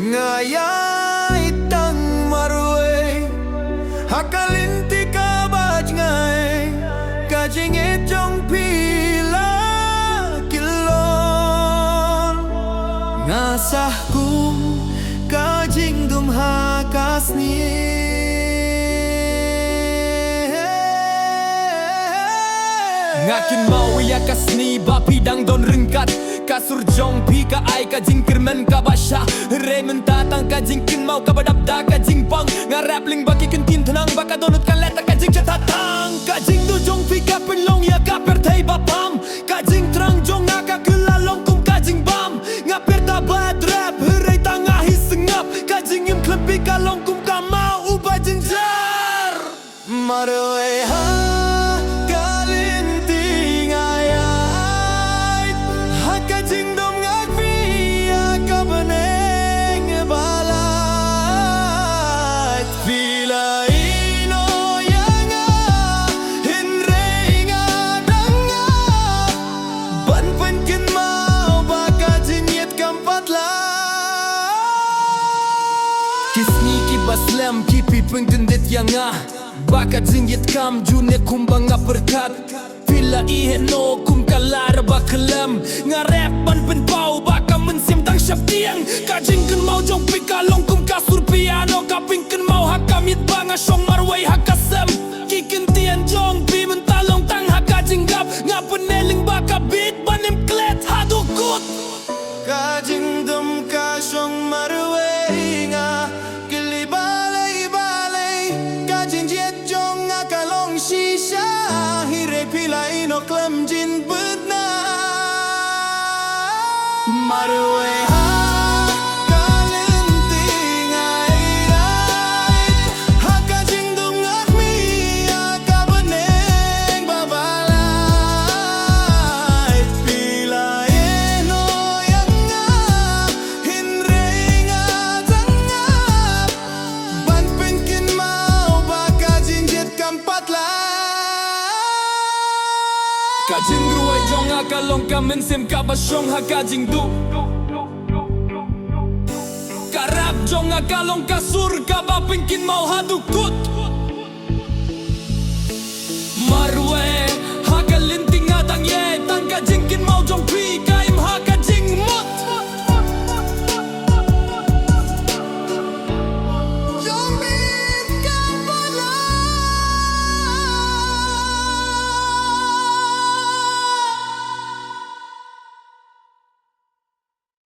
ngayay tang marwe hakalinti ka baj ngay kajing etong pila kilon ngasahku kajing dumha kasni ngakin mau ya kasni bapi dang don ringkat kasur jong pi ka ai ka jing kirmen ka basha re men tatang ka jing kin mau ka badap da ka jing pang nga rappling baki kin tin thanang baka donut ka leta ka jing chatatang ka jing du jong pi ka penlong ya ka per thai bapam ka jing trang jong nga ka kulalong kum ka jing bam nga per ta bad rap re tanga hisengap ka jing im klepi ka long kum ka mau uba jing jar marwe ha Kisni baslam kipi pengdendit yang baka jinggit kam june kumbang berkat pila ihe no kum kalar bakalam nga rap ban pen pau baka mensim tang syap tiang ka jingken mau jong pika long kum kasur piano ka pingken mau hakamit banga syong marway hakasam kikin tian jong pi mentalong tang haka jinggap nga peneling baka beat banim klet hadukut ka jingdum ka syong marway nga shisha hire pilai no klem jin bedna marwe ha kalenting ai haka jing dung ngakmi aka beneng babalai pilai no yang hinre ngatangap ban penkin mau baka jinjet kampat kajing ruai jong akalong kamen sim kabasyong hakajing du karap jong akalong kasur kabapingkin mau hadukut